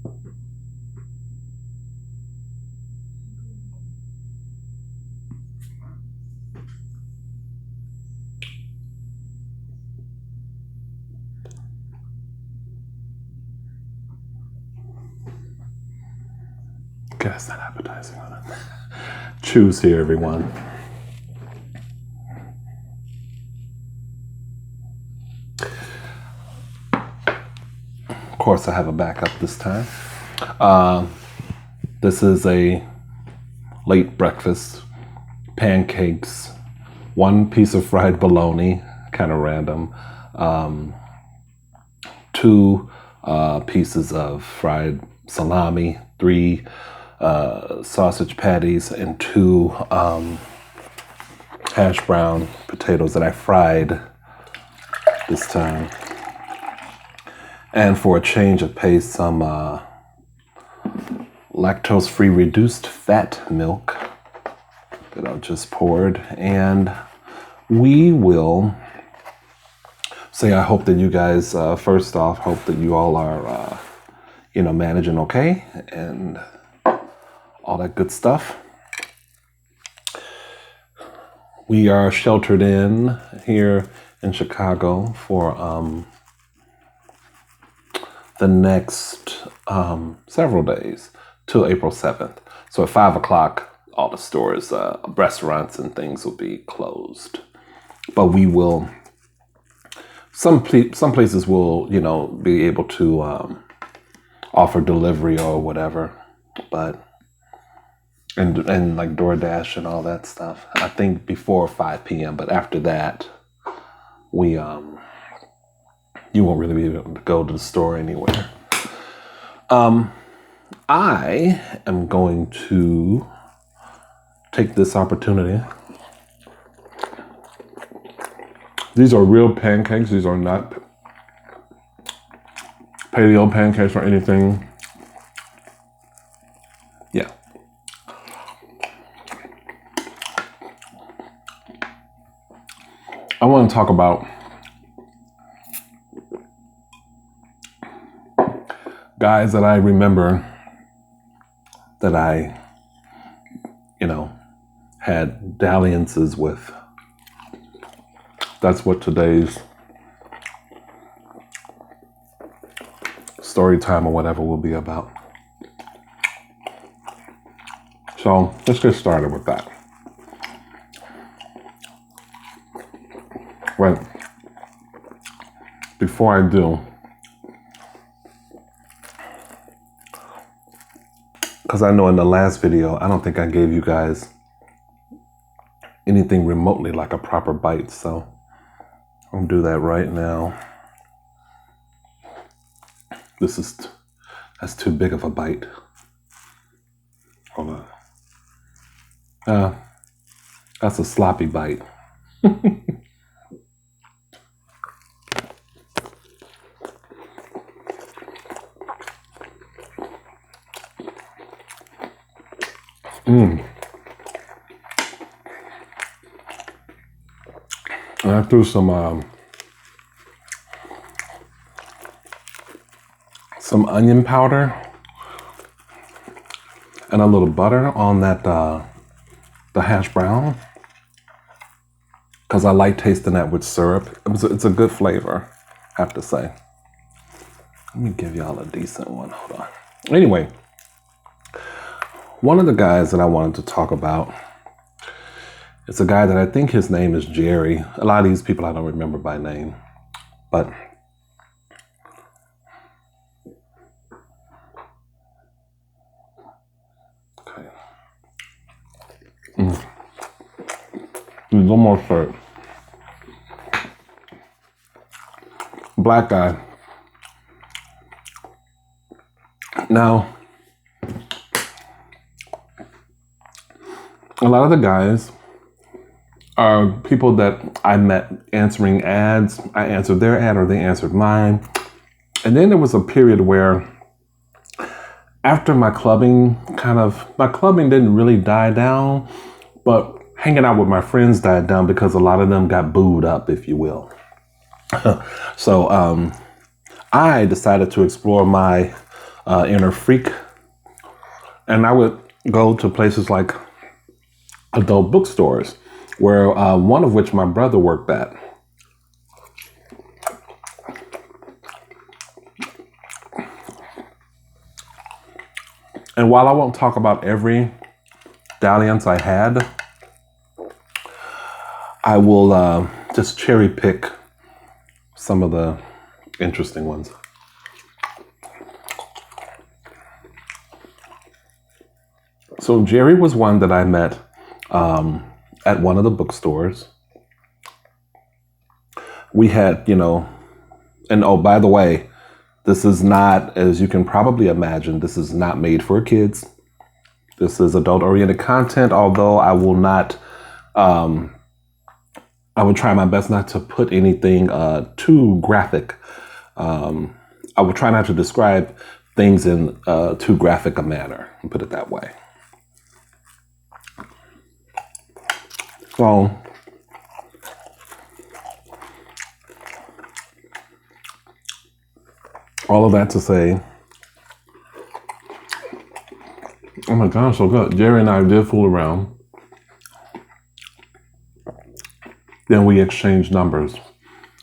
Okay, that's not appetizing. Choose here, everyone. Of course, I have a backup this time. This is a late breakfast. Pancakes, one piece of fried bologna, kind of random, two pieces of fried salami, three sausage patties, and two hash brown potatoes that I fried this time. And for a change of pace, some lactose-free reduced fat milk that I've just poured. And we will say, I hope that you guys, first off, hope that you all are, managing okay and all that good stuff. We are sheltered in here in Chicago for the next several days till April 7th. So at 5 o'clock, all the stores, restaurants and things will be closed. But we will, some places will, be able to offer delivery or whatever. But, and like DoorDash and all that stuff. I think before 5 p.m. But after that, we, you won't really be able to go to the store anywhere. I am going to take this opportunity. These are real pancakes. These are not paleo pancakes or anything. Yeah. I want to talk about guys that I remember that I, had dalliances with. That's what today's story time or whatever will be about. So let's get started with that. Right. Before I do, because I know in the last video, I don't think I gave you guys anything remotely like a proper bite, so I'll do that right now. That's too big of a bite. Hold on. That's a sloppy bite. And I threw some onion powder and a little butter on that the hash brown, because I like tasting that with syrup. It's a good flavor, I have to say. Let me give y'all a decent one. Hold on. Anyway, one of the guys that I wanted to talk about, it's a guy that I think his name is Jerry. A lot of these people I don't remember by name, but okay. He's almost right. Black guy. Now, a lot of the guys are people that I met answering ads. I answered their ad or they answered mine. And then there was a period where after my clubbing didn't really die down, but hanging out with my friends died down because a lot of them got booed up, if you will. So I decided to explore my inner freak. And I would go to places like adult bookstores, where one of which my brother worked at. And while I won't talk about every dalliance I had, I will just cherry pick some of the interesting ones. So Jerry was one that I met at one of the bookstores. We had, and oh, by the way, this is not, as you can probably imagine, this is not made for kids. This is adult-oriented content, although I will not, I would try my best not to put anything too graphic. I would try not to describe things in too graphic a manner, and put it that way. So, all of that to say, oh my gosh, so good. Jerry and I did fool around. Then we exchanged numbers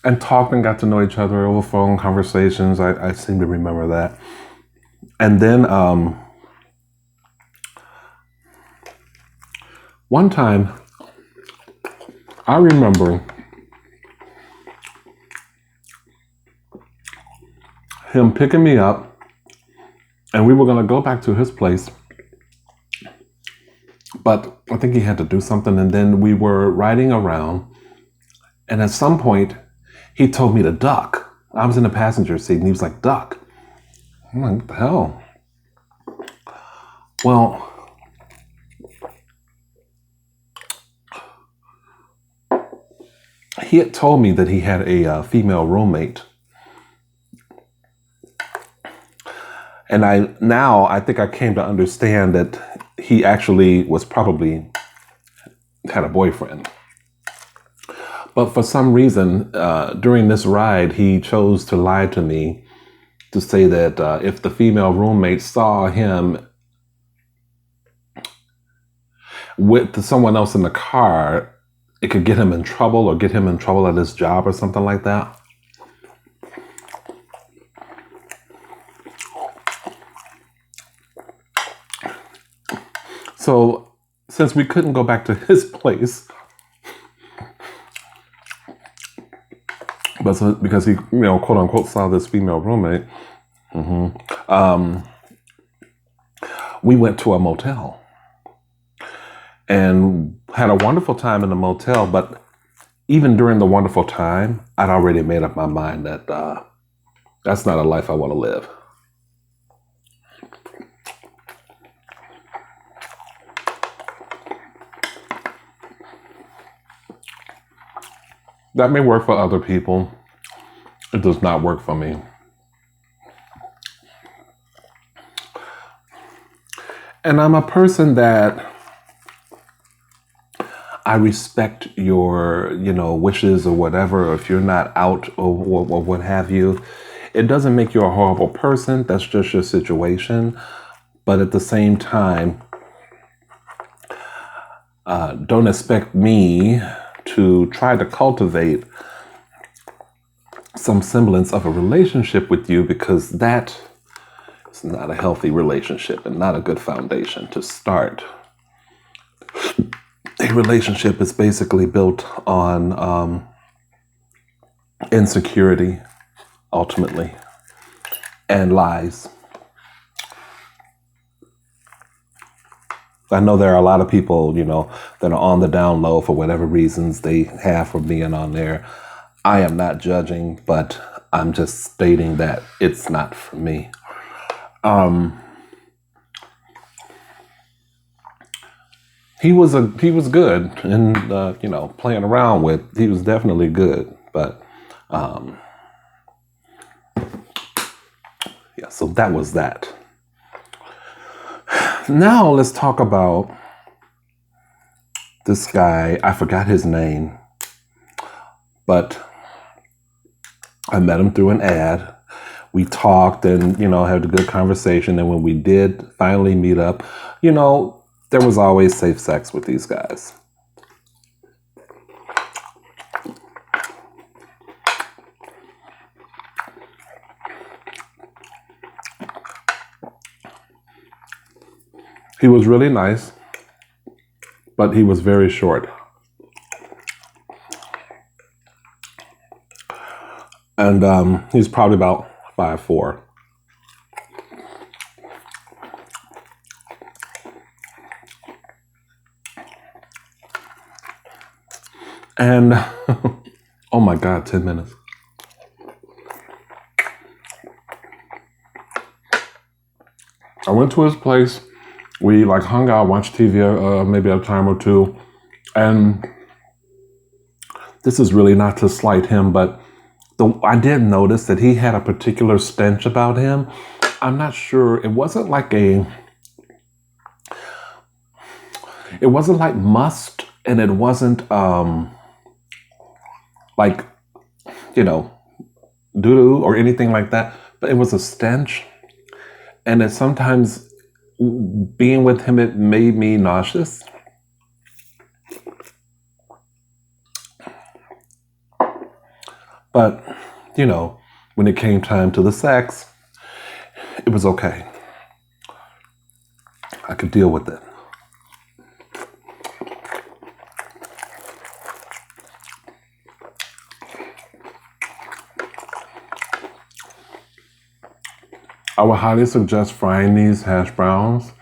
and talked and got to know each other over phone conversations. I seem to remember that. And then one time, I remember him picking me up, and we were going to go back to his place. But I think he had to do something, and then we were riding around, and at some point, he told me to duck. I was in the passenger seat, and he was like, duck. I'm like, what the hell? Well, he had told me that he had a female roommate. And I think I came to understand that he actually was probably had a boyfriend. But for some reason, during this ride, he chose to lie to me to say that if the female roommate saw him with someone else in the car, it could get him in trouble or get him in trouble at his job or something like that. So since we couldn't go back to his place, but because he, quote unquote, saw this female roommate, we went to a motel and had a wonderful time in the motel. But even during the wonderful time, I'd already made up my mind that that's not a life I want to live. That may work for other people. It does not work for me. And I'm a person that I respect your, wishes or whatever. Or if you're not out or what have you, it doesn't make you a horrible person. That's just your situation. But at the same time, don't expect me to try to cultivate some semblance of a relationship with you, because that is not a healthy relationship and not a good foundation to start. A relationship is basically built on insecurity, ultimately, and lies. I know there are a lot of people, that are on the down low for whatever reasons they have for being on there. I am not judging, but I'm just stating that it's not for me. He was good and playing around with. He was definitely good, but yeah. So that was that. Now let's talk about this guy. I forgot his name, but I met him through an ad. we talked and, had a good conversation. And when we did finally meet up, there was always safe sex with these guys. He was really nice, but he was very short. And he's probably about 5'4". And oh my God, 10 minutes. I went to his place. We hung out, watched TV maybe a time or two. And this is really not to slight him, but I did notice that he had a particular stench about him. I'm not sure. It wasn't like must, and it wasn't doo-doo or anything like that. But it was a stench. And it sometimes, being with him, it made me nauseous. But, when it came time to the sex, it was okay. I could deal with it. I would highly suggest frying these hash browns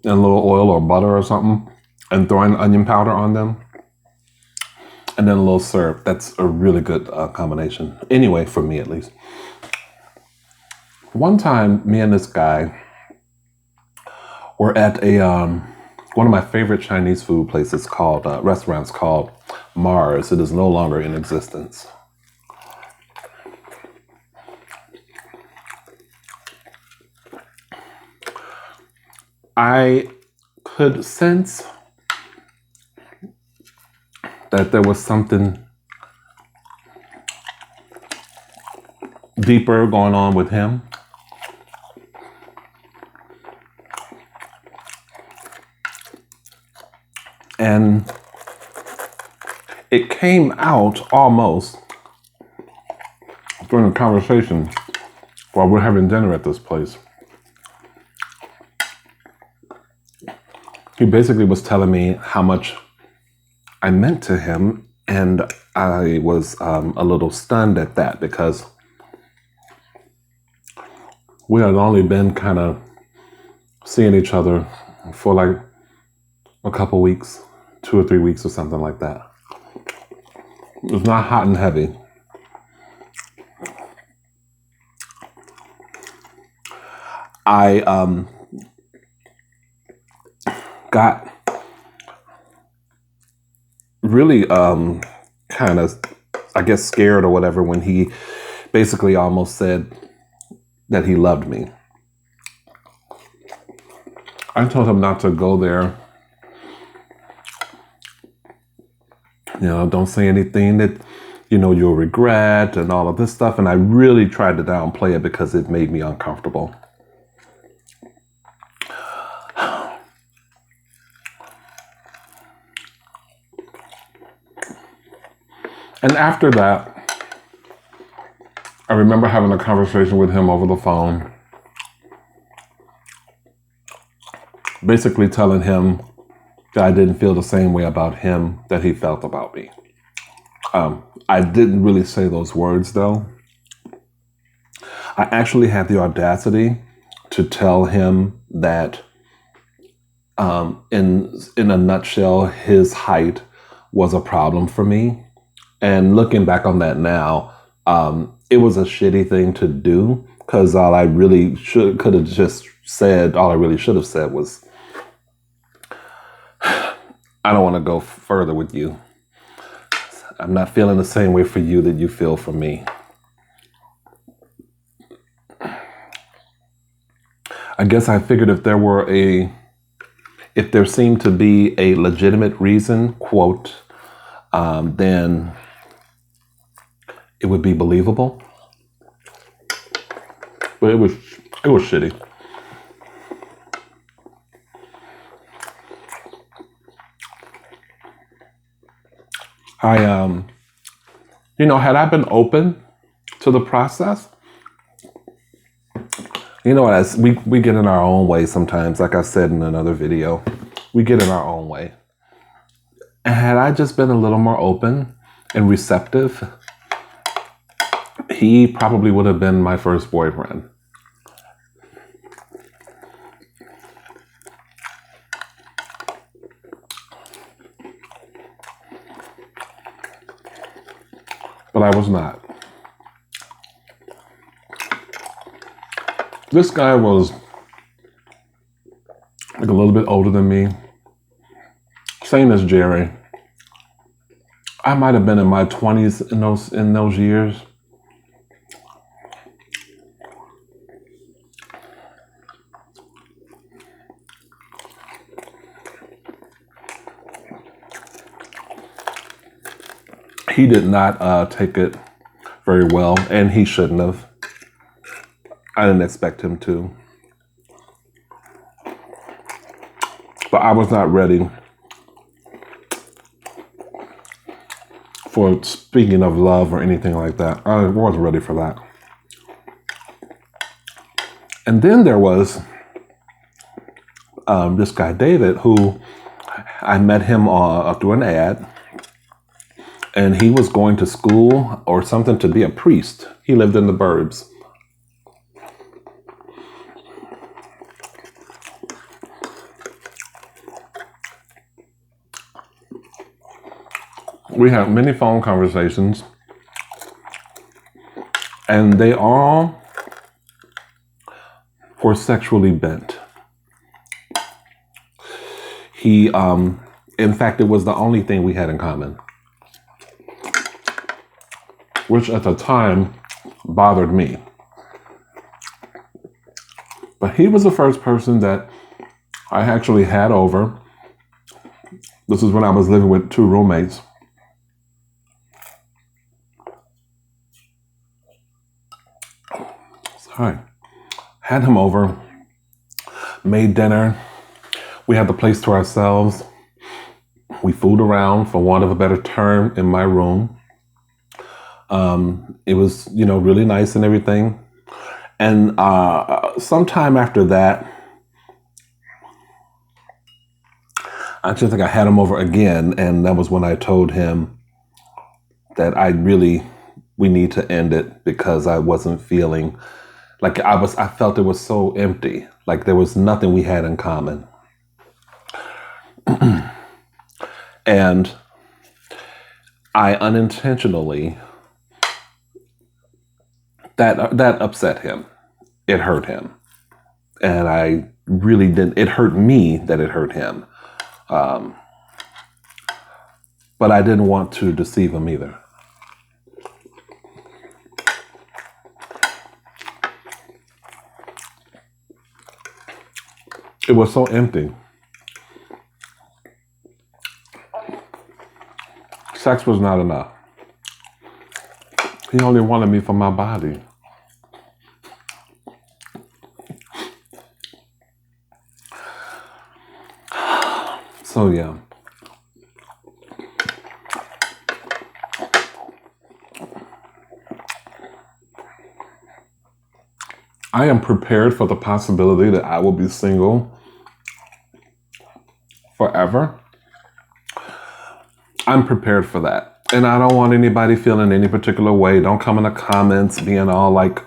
in a little oil or butter or something and throwing onion powder on them. And then a little syrup. That's a really good combination. Anyway, for me at least. One time, me and this guy were at one of my favorite Chinese food places restaurants called Mars. It is no longer in existence. I could sense that there was something deeper going on with him. And it came out almost during the conversation while we're having dinner at this place. He basically was telling me how much I meant to him, and I was a little stunned at that because we had only been kind of seeing each other for a couple weeks, 2 or 3 weeks or something like that. It was not hot and heavy. I got really kind of, I guess, scared or whatever when he basically almost said that he loved me. I told him not to go there. Don't say anything that, you'll regret and all of this stuff. And I really tried to downplay it because it made me uncomfortable. And after that, I remember having a conversation with him over the phone, basically telling him that I didn't feel the same way about him that he felt about me. I didn't really say those words, though. I actually had the audacity to tell him that, in a nutshell, his height was a problem for me. And looking back on that now, it was a shitty thing to do because all I really should have said was, I don't want to go further with you. I'm not feeling the same way for you that you feel for me. I guess I figured if there seemed to be a legitimate reason, quote, then it would be believable. it was shitty. Had I been open to the process, as we get in our own way sometimes, like I said in another video, we get in our own way. And had I just been a little more open and receptive, he probably would have been my first boyfriend. But I was not. This guy was like a little bit older than me. Same as Jerry. I might have been in my 20s in those years. He did not take it very well, and he shouldn't have. I didn't expect him to. But I was not ready for speaking of love or anything like that. I wasn't ready for that. And then there was this guy, David, who I met him through an ad. And he was going to school or something to be a priest. He lived in the burbs. We had many phone conversations, and they all were sexually bent. In fact, it was the only thing we had in common, which at the time bothered me. But he was the first person that I actually had over. This is when I was living with 2 roommates. Sorry. Had him over, made dinner. We had the place to ourselves. We fooled around, for want of a better term, in my room. It was, really nice and everything. And sometime after that, I just think I had him over again. And that was when I told him that we need to end it, because I wasn't feeling like I felt it was so empty. Like there was nothing we had in common. And I unintentionally, that upset him. It hurt him. And I really didn't, it hurt me that it hurt him. But I didn't want to deceive him either. It was so empty. Sex was not enough. He only wanted me for my body. So yeah. I am prepared for the possibility that I will be single forever. I'm prepared for that. And I don't want anybody feeling any particular way. Don't come in the comments being all like,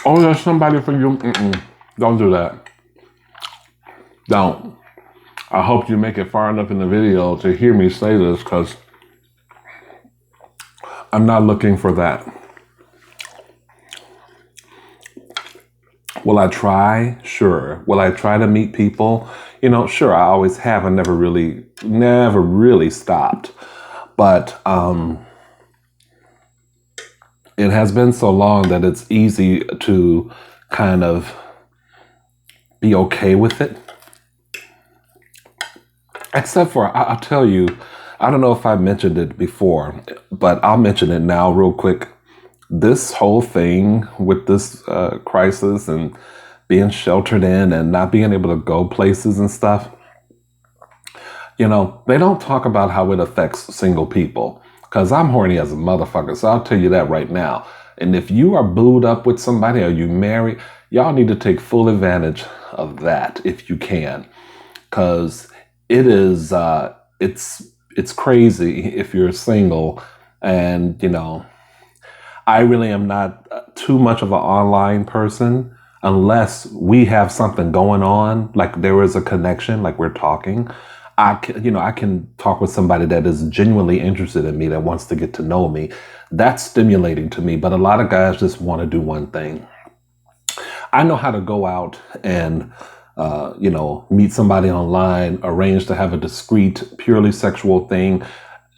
oh, there's somebody for you. Don't do that. Don't. I hope you make it far enough in the video to hear me say this, because I'm not looking for that. Will I try? Sure. Will I try to meet people? Sure, I always have. I never really stopped. But it has been so long that it's easy to kind of be okay with it. Except for, I'll tell you, I don't know if I mentioned it before, but I'll mention it now real quick. this whole thing with this crisis and being sheltered in and not being able to go places and stuff, you know, they don't talk about how it affects single people. Because I'm horny as a motherfucker, so I'll tell you that right now. And if you are booed up with somebody or you married, y'all need to take full advantage of that if you can. Because it is, it's crazy if you're single. And, you know, I really am not too much of an online person unless we have something going on, like there is a connection, like we're talking. I can talk with somebody that is genuinely interested in me, that wants to get to know me. That's stimulating to me. But a lot of guys just want to do one thing. I know how to go out and, meet somebody online, arrange to have a discreet, purely sexual thing,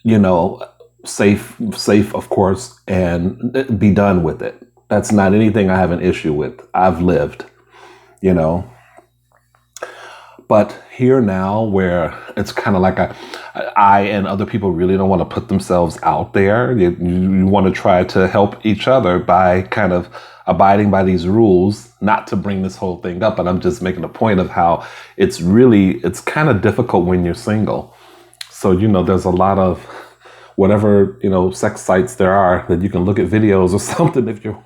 you know, safe, of course, and be done with it. That's not anything I have an issue with. I've lived, you know. But here now, where it's kind of like I and other people really don't want to put themselves out there. You want to try to help each other by kind of abiding by these rules, not to bring this whole thing up, but I'm just making a point of how it's kind of difficult when you're single. So, you know, there's a lot of whatever, you know, sex sites there are that you can look at videos or something if you're.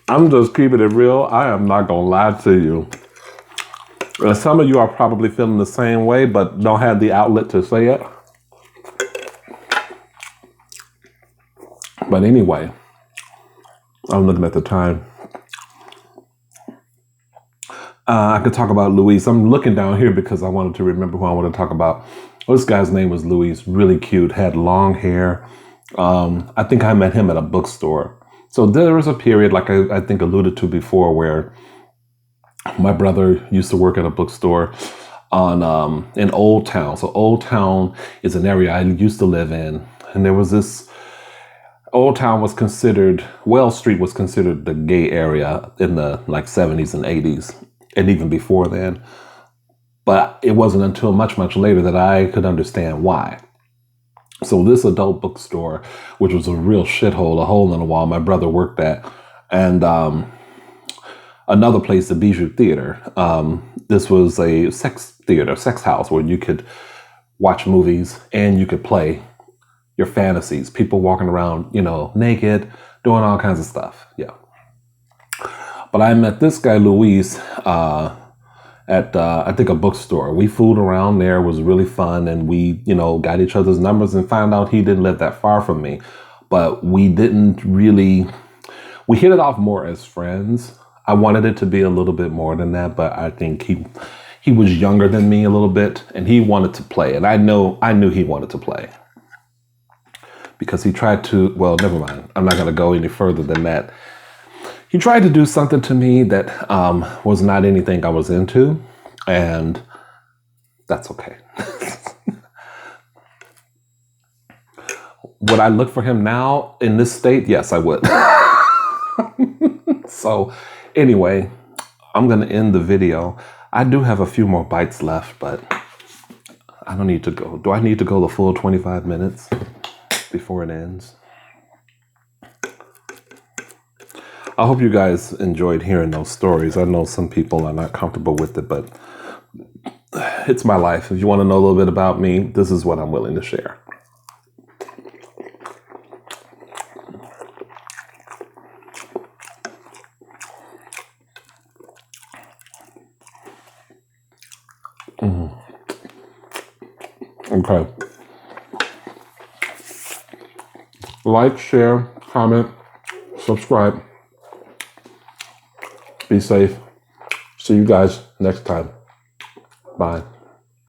I'm just keeping it real. I am not going to lie to you. And some of you are probably feeling the same way, but don't have the outlet to say it. But anyway, I'm looking at the time. I could talk about Luis. I'm looking down here because I wanted to remember who I want to talk about. This guy's name was Luis. Really cute. Had long hair. I think I met him at a bookstore. So there was a period, like I think alluded to before, where my brother used to work at a bookstore on in Old Town. So Old Town is an area I used to live in. And there was this, Old Town was considered, Wells Street was considered the gay area in the like 70s and 80s, and even before then. But it wasn't until much, much later that I could understand why. So this adult bookstore, which was a real shithole, a hole in the wall, my brother worked at, and another place, the Bijou Theater. This was a sex theater, sex house where you could watch movies and you could play your fantasies. People walking around, you know, naked, doing all kinds of stuff. Yeah. But I met this guy, Luis, at I think a bookstore. We fooled around there. It was really fun, and we, you know, got each other's numbers and found out he didn't live that far from me. But we didn't really, we hit it off more as friends. I wanted it to be a little bit more than that, but I think he was younger than me a little bit, and he wanted to play, and I knew he wanted to play. Because he tried to, well, never mind. I'm not going to go any further than that. He tried to do something to me that was not anything I was into, and that's okay. Would I look for him now in this state? Yes, I would. So anyway, I'm going to end the video. I do have a few more bites left, but I don't need to go. Do I need to go the full 25 minutes before it ends? I hope you guys enjoyed hearing those stories. I know some people are not comfortable with it, but it's my life. If you want to know a little bit about me, this is what I'm willing to share. Okay. Like, share, comment, subscribe. Be safe. See you guys next time. Bye.